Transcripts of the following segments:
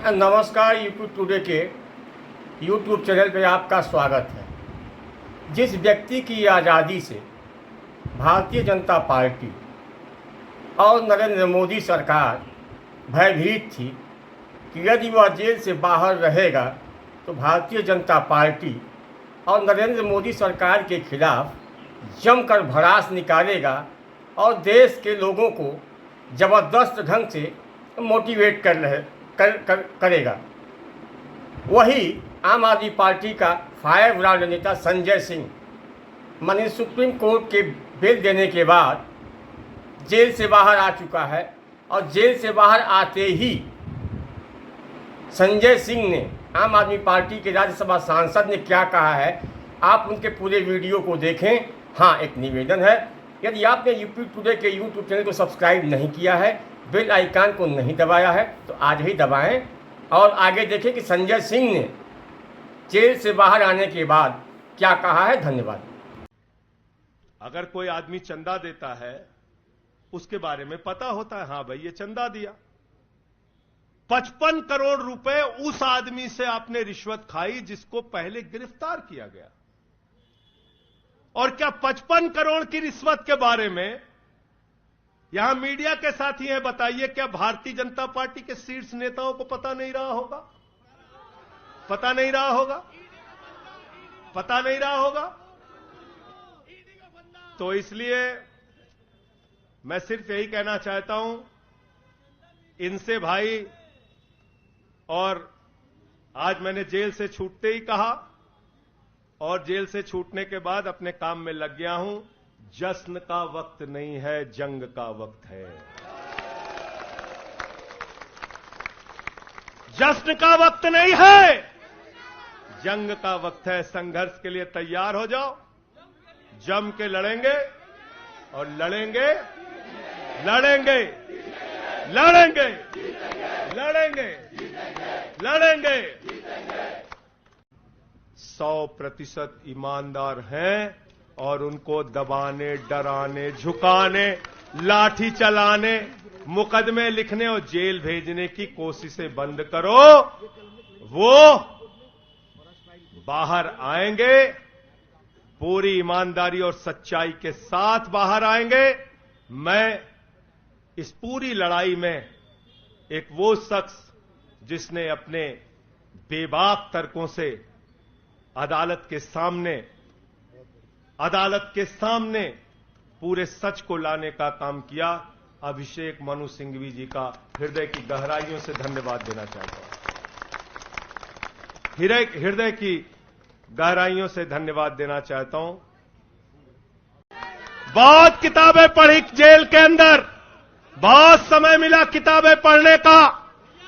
नमस्कार। YouTube today के YouTube channel पर आपका स्वागत है। जिस व्यक्ति की आज़ादी से भारतीय जनता पार्टी और नरेंद्र मोदी सरकार भयभीत थी कि यदि वह जेल से बाहर रहेगा तो भारतीय जनता पार्टी और नरेंद्र मोदी सरकार के खिलाफ जमकर भड़ास निकालेगा और देश के लोगों को ज़बरदस्त ढंग से मोटिवेट करेगा, वही आम आदमी पार्टी का फायर ब्रांड नेता संजय सिंह माननीय सुप्रीम कोर्ट के बेल देने के बाद जेल से बाहर आ चुका है। और जेल से बाहर आते ही संजय सिंह ने, आम आदमी पार्टी के राज्यसभा सांसद ने क्या कहा है, आप उनके पूरे वीडियो को देखें। हाँ, एक निवेदन है, यदि आपने यूट्यूब टुडे के यूट्यूब चैनल को सब्सक्राइब नहीं किया है, बेल आइकन को नहीं दबाया है, तो आज ही दबाएं और आगे देखें कि संजय सिंह ने जेल से बाहर आने के बाद क्या कहा है। धन्यवाद। अगर कोई आदमी चंदा देता है उसके बारे में पता होता है, हाँ भाई ये चंदा दिया। 55 करोड़ रुपए उस आदमी से आपने रिश्वत खाई जिसको पहले गिरफ्तार किया गया। और क्या 55 करोड़ की रिश्वत के बारे में यहां मीडिया के साथी हैं, बताइए क्या भारतीय जनता पार्टी के शीर्ष नेताओं को पता नहीं रहा होगा? पता नहीं रहा होगा? पता नहीं रहा होगा? तो इसलिए मैं सिर्फ यही कहना चाहता हूं इनसे भाई, और आज मैंने जेल से छूटते ही कहा और जेल से छूटने के बाद अपने काम में लग गया हूं। जश्न का वक्त नहीं है, जंग का वक्त है। जश्न का वक्त नहीं है, जंग का वक्त है। संघर्ष के लिए तैयार हो जाओ, जम के लड़ेंगे और लड़ेंगे लड़ेंगे लड़ेंगे लड़ेंगे लड़ेंगे। 100% ईमानदार हैं और उनको दबाने, डराने, झुकाने, लाठी चलाने, मुकदमे लिखने और जेल भेजने की कोशिशें बंद करो। वो बाहर आएंगे, पूरी ईमानदारी और सच्चाई के साथ बाहर आएंगे। मैं इस पूरी लड़ाई में एक वो शख्स जिसने अपने बेबाक तर्कों से अदालत के सामने पूरे सच को लाने का काम किया, अभिषेक मनु सिंघवी जी का हृदय की गहराइयों से धन्यवाद देना चाहता हूं। हृदय की गहराइयों से धन्यवाद देना चाहता हूं। बहुत किताबें पढ़ी जेल के अंदर, बहुत समय मिला किताबें पढ़ने का।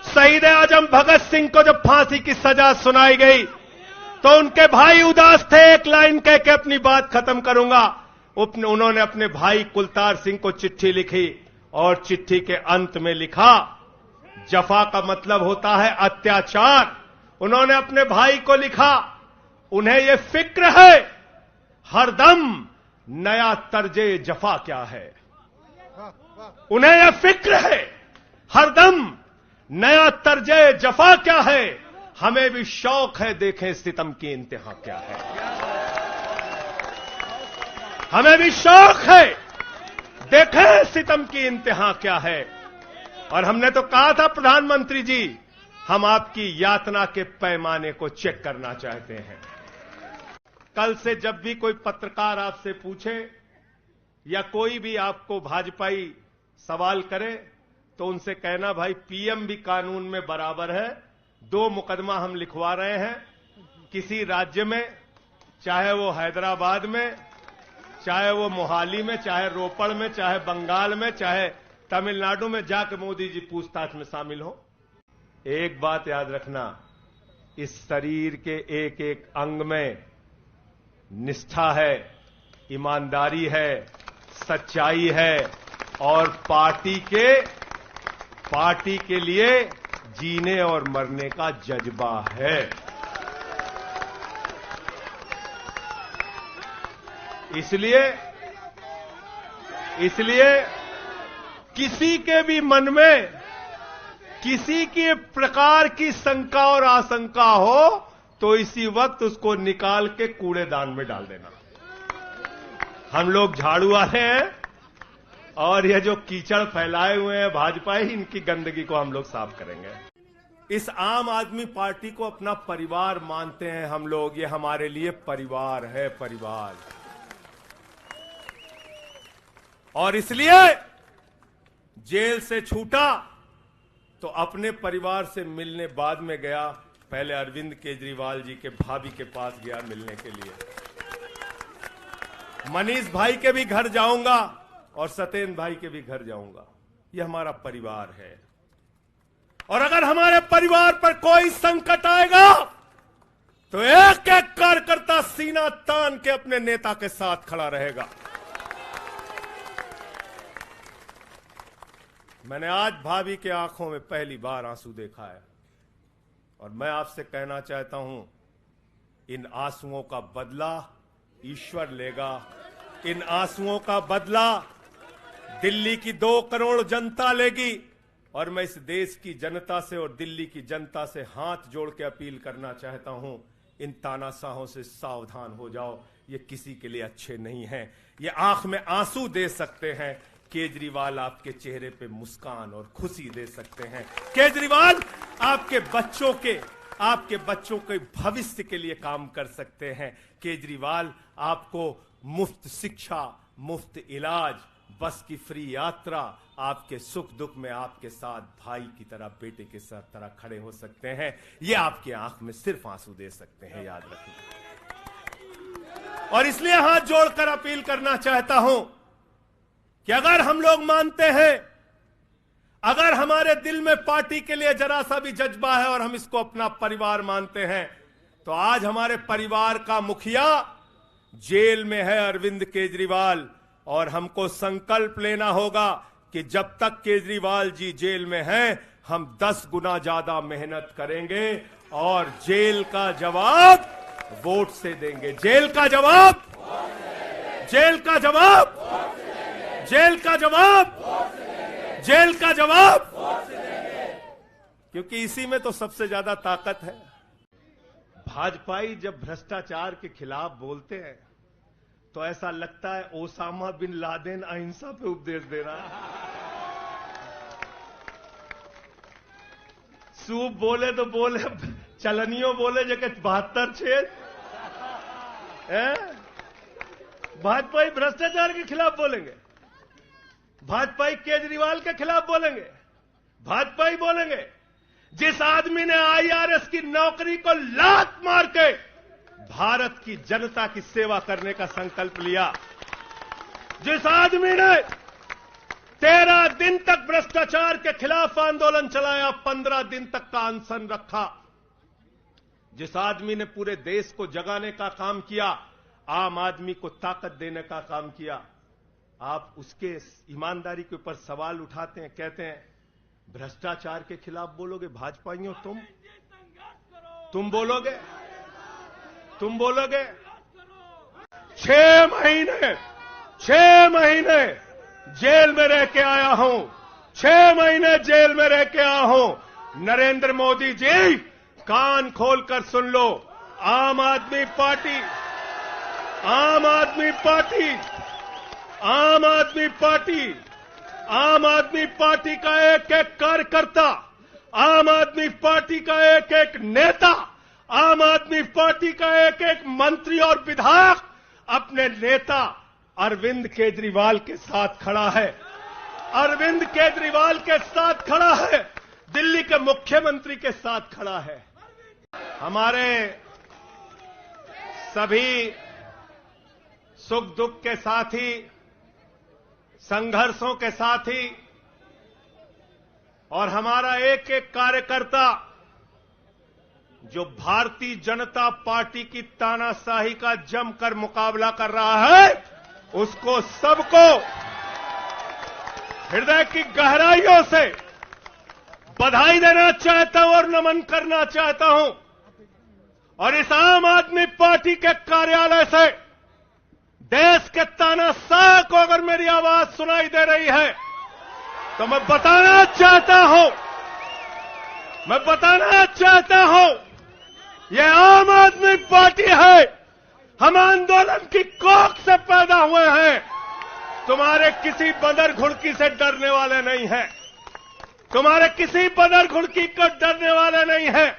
शहीद आजम भगत सिंह को जब फांसी की सजा सुनाई गई तो उनके भाई उदास थे। एक लाइन कह के अपनी बात खत्म करूंगा। उन्होंने अपने भाई कुलतार सिंह को चिट्ठी लिखी और चिट्ठी के अंत में लिखा, जफा का मतलब होता है अत्याचार। उन्होंने अपने भाई को लिखा, उन्हें यह फिक्र है हरदम नया तर्जे जफा क्या है। उन्हें यह फिक्र है हरदम नया तर्जे जफा क्या है। हमें भी शौक है देखें सितम की इंतहा क्या है। हमें भी शौक है देखें सितम की इंतहा क्या है। और हमने तो कहा था प्रधानमंत्री जी, हम आपकी यातना के पैमाने को चेक करना चाहते हैं। कल से जब भी कोई पत्रकार आपसे पूछे या कोई भी आपको भाजपाई सवाल करे तो उनसे कहना, भाई पीएम भी कानून में बराबर है। 2 मुकदमा हम लिखवा रहे हैं। किसी राज्य में, चाहे वो हैदराबाद में, चाहे वो मोहाली में, चाहे रोपड़ में, चाहे बंगाल में, चाहे तमिलनाडु में, जाकर मोदी जी पूछताछ में शामिल हो। एक बात याद रखना, इस शरीर के एक एक अंग में निष्ठा है, ईमानदारी है, सच्चाई है और पार्टी के लिए जीने और मरने का जज्बा है। इसलिए किसी के भी मन में किसी के प्रकार की शंका और आशंका हो तो इसी वक्त उसको निकाल के कूड़ेदान में डाल देना। हम लोग झाड़ू वाले हैं और ये जो कीचड़ फैलाए हुए हैं भाजपा ही, इनकी गंदगी को हम लोग साफ करेंगे। इस आम आदमी पार्टी को अपना परिवार मानते हैं हम लोग। ये हमारे लिए परिवार है, परिवार। और इसलिए जेल से छूटा तो अपने परिवार से मिलने बाद में गया, पहले अरविंद केजरीवाल जी के भाभी के पास गया मिलने के लिए। मनीष भाई के भी घर जाऊंगा और सत्येंद्र भाई के भी घर जाऊंगा। यह हमारा परिवार है। और अगर हमारे परिवार पर कोई संकट आएगा तो एक एक कार्यकर्ता सीना तान के अपने नेता के साथ खड़ा रहेगा। मैंने आज भाभी के आंखों में पहली बार आंसू देखा है और मैं आपसे कहना चाहता हूं, इन आंसुओं का बदला ईश्वर लेगा। इन आंसुओं का बदला दिल्ली की 2 करोड़ जनता लेगी। और मैं इस देश की जनता से और दिल्ली की जनता से हाथ जोड़ के अपील करना चाहता हूं, इन तानाशाहों से सावधान हो जाओ। ये किसी के लिए अच्छे नहीं हैं। ये आंख में आंसू दे सकते हैं, केजरीवाल आपके चेहरे पे मुस्कान और खुशी दे सकते हैं। केजरीवाल आपके बच्चों के भविष्य के लिए काम कर सकते हैं। केजरीवाल आपको मुफ्त शिक्षा, मुफ्त इलाज, बस की फ्री यात्रा, आपके सुख दुख में आपके साथ भाई की तरह, बेटे के साथ तरह खड़े हो सकते हैं। ये आपकी आंख में सिर्फ आंसू दे सकते हैं, याद रखिए। और इसलिए हाथ जोड़कर अपील करना चाहता हूं कि अगर हम लोग मानते हैं, अगर हमारे दिल में पार्टी के लिए जरा सा भी जज्बा है और हम इसको अपना परिवार मानते हैं, तो आज हमारे परिवार का मुखिया जेल में है, अरविंद केजरीवाल। और हमको संकल्प लेना होगा कि जब तक केजरीवाल जी जेल में हैं, हम 10 गुना ज्यादा मेहनत करेंगे और जेल का जवाब वोट से देंगे। जेल का जवाब, जेल का जवाब, जेल का जवाब, जेल का जवाब, क्योंकि इसी में तो सबसे ज्यादा ताकत है। भाजपाई जब भ्रष्टाचार के खिलाफ बोलते हैं तो ऐसा लगता है ओसामा बिन लादेन अहिंसा पे उपदेश दे रहा है। सूप बोले तो बोले, चलनियों बोले जगह 72 छेद। भाजपाई भ्रष्टाचार के खिलाफ बोलेंगे, भाजपाई केजरीवाल के खिलाफ बोलेंगे, भाजपाई बोलेंगे जिस आदमी ने आईआरएस की नौकरी को लात मार के भारत की जनता की सेवा करने का संकल्प लिया, जिस आदमी ने 13 दिन तक भ्रष्टाचार के खिलाफ आंदोलन चलाया, 15 दिन तक का अनशन रखा, जिस आदमी ने पूरे देश को जगाने का काम किया, आम आदमी को ताकत देने का काम किया, आप उसके ईमानदारी के ऊपर सवाल उठाते हैं, कहते हैं भ्रष्टाचार के खिलाफ बोलोगे भाजपाइयों? तुम बोलोगे? तुम बोलोगे? 6 महीने जेल में रह के आया हूं, 6 महीने जेल में रह के आया हूं। नरेंद्र मोदी जी, कान खोलकर सुन लो, आम आदमी पार्टी, आम आदमी पार्टी, आम आदमी पार्टी, आम आदमी पार्टी का एक एक कार्यकर्ता, आम आदमी पार्टी का एक एक नेता, आम आदमी पार्टी का एक एक मंत्री और विधायक अपने नेता अरविंद केजरीवाल के साथ खड़ा है, अरविंद केजरीवाल के साथ खड़ा है, दिल्ली के मुख्यमंत्री के साथ खड़ा है। हमारे सभी सुख दुख के साथी, संघर्षों के साथी और हमारा एक एक कार्यकर्ता जो भारतीय जनता पार्टी की तानाशाही का जमकर मुकाबला कर रहा है, उसको सबको हृदय की गहराइयों से बधाई देना चाहता हूं और नमन करना चाहता हूं। और इस आम आदमी पार्टी के कार्यालय से देश के तानाशाह को अगर मेरी आवाज सुनाई दे रही है तो मैं बताना चाहता हूं मैं बताना चाहता हूं, यह आम आदमी पार्टी है। हम आंदोलन की कोख से पैदा हुए हैं। तुम्हारे किसी बंदर घुड़की से डरने वाले नहीं हैं। तुम्हारे किसी बंदर घुड़की को डरने वाले नहीं हैं।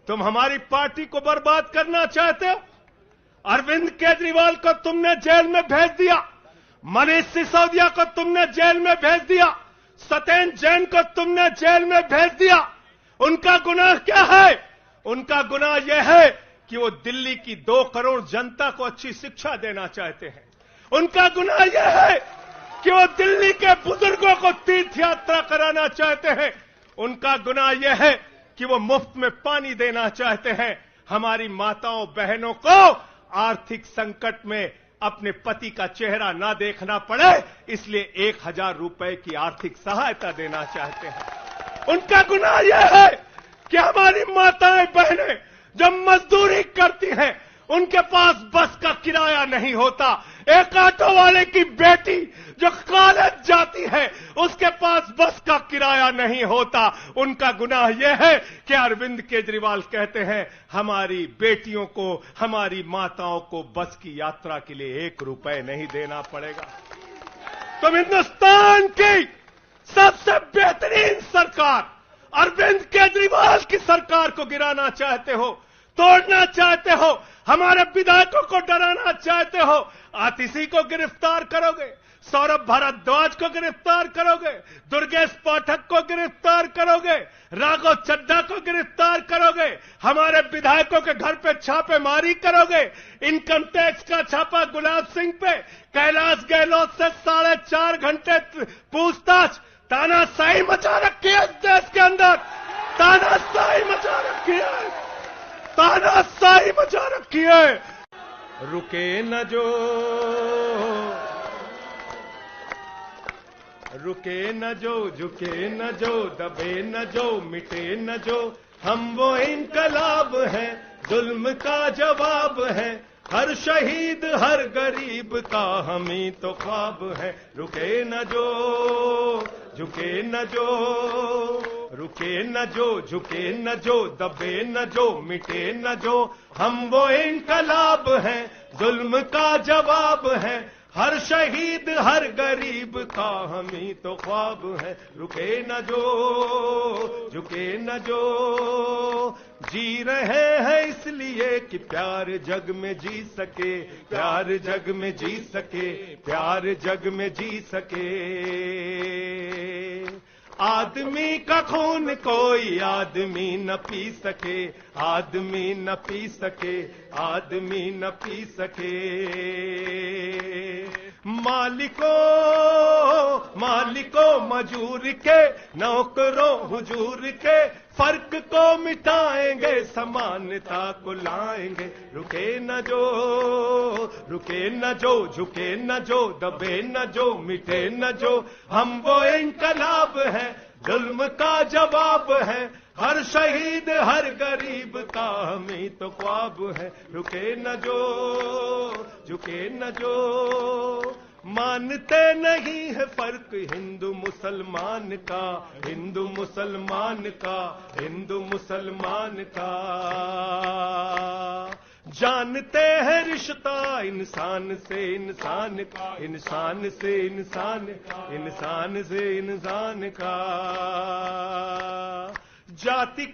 तुम हमारी पार्टी को बर्बाद करना चाहते हो। अरविंद केजरीवाल को तुमने जेल में भेज दिया। मनीष सिसोदिया को तुमने जेल में भेज दिया। सत्येंद्र जैन को तुमने जेल में भेज दिया। उनका गुनाह क्या है? उनका गुनाह यह है कि वो दिल्ली की 2 करोड़ जनता को अच्छी शिक्षा देना चाहते हैं। उनका गुनाह यह है कि वो दिल्ली के बुजुर्गों को तीर्थ यात्रा कराना चाहते हैं। उनका गुनाह यह है कि वो मुफ्त में पानी देना चाहते हैं। हमारी माताओं बहनों को आर्थिक संकट में अपने पति का चेहरा ना देखना पड़े, इसलिए 1000 रुपए की आर्थिक सहायता देना चाहते हैं। उनका गुनाह यह है कि हमारी माताएं बहनें जब मजदूरी करती हैं, उनके पास बस का किराया नहीं होता। एक ऑटो वाले की बेटी जो कॉलेज जाती है, उसके पास बस का किराया नहीं होता। उनका गुनाह यह है कि अरविंद केजरीवाल कहते हैं हमारी बेटियों को, हमारी माताओं को बस की यात्रा के लिए 1 रुपए नहीं देना पड़ेगा। तुम हिंदुस्तान की सबसे बेहतरीन सरकार अरविंद केजरीवाल की सरकार को गिराना चाहते हो, तोड़ना चाहते हो, हमारे विधायकों को डराना चाहते हो। आतिशी को गिरफ्तार करोगे, सौरभ भारद्वाज को गिरफ्तार करोगे, दुर्गेश पाठक को गिरफ्तार करोगे, राघव चड्ढा को गिरफ्तार करोगे, हमारे विधायकों के घर पे छापेमारी करोगे, इनकम टैक्स का छापा गुलाब सिंह पे, कैलाश गहलोत से 4.5 घंटे पूछताछ। तानाशाही मचा रखी है इस देश के अंदर। तानाशाही मचा रखी है। तानाशाही मचा रखी है। रुके न जो, रुके न जो, झुके न जो, दबे न जो, मिटे न जो, हम वो इनकलाब हैं, जुल्म का जवाब है। हर शहीद हर गरीब का हम ही तो ख्वाब है। रुके न जो, झुके न जो, रुके न जो, झुके न जो, दबे न जो, मिटे न जो, हम वो इनकलाब हैं, जुल्म का जवाब है। हर शहीद हर गरीब का हम ही तो ख्वाब है। रुके न जो, झुके न जो, जी रहे हैं इसलिए कि प्यार जग में जी सके, प्यार जग में जी सके, प्यार जग में जी सके। आदमी का खून कोई आदमी न पी सके, आदमी न पी सके, आदमी न पी सके। मालिकों मालिकों मजूर के, नौकरों हुजूर के, फर्क को मिटाएंगे, समानता को लाएंगे। रुके न जो, रुके न जो, झुके न जो, दबे न जो, मिटे न जो, हम वो इनकलाब है, जुल्म का जवाब है। हर शहीद हर गरीब का हम ही तो ख्वाब है। रुके न जो, झुके न जो, मानते नहीं है फर्क हिंदू मुसलमान का, हिंदू मुसलमान का, हिंदू मुसलमान का। जानते हैं रिश्ता इंसान से इंसान का, इंसान से इंसान, इंसान से इंसान का। जाति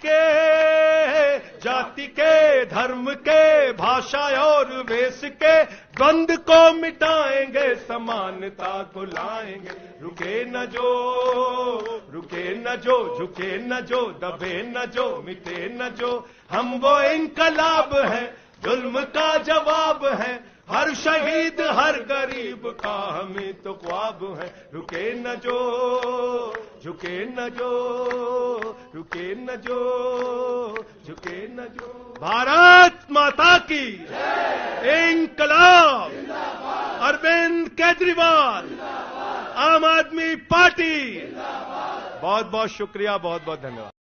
के धर्म के, भाषा और वेश के द्वंद को मिटाएंगे, समानता को लाएंगे। रुके न जो, रुके न जो, झुके न जो, दबे न जो, मिटे न जो, हम वो इनकलाब है, जुल्म का जवाब है। हर शहीद हर गरीब का हम ही तो ख्वाब है। रुके न जो, झुके न जो, रुके न जो, झुके न जो। भारत माता की इंकलाब। अरविंद केजरीवाल, आम आदमी पार्टी। बहुत बहुत शुक्रिया, बहुत बहुत धन्यवाद।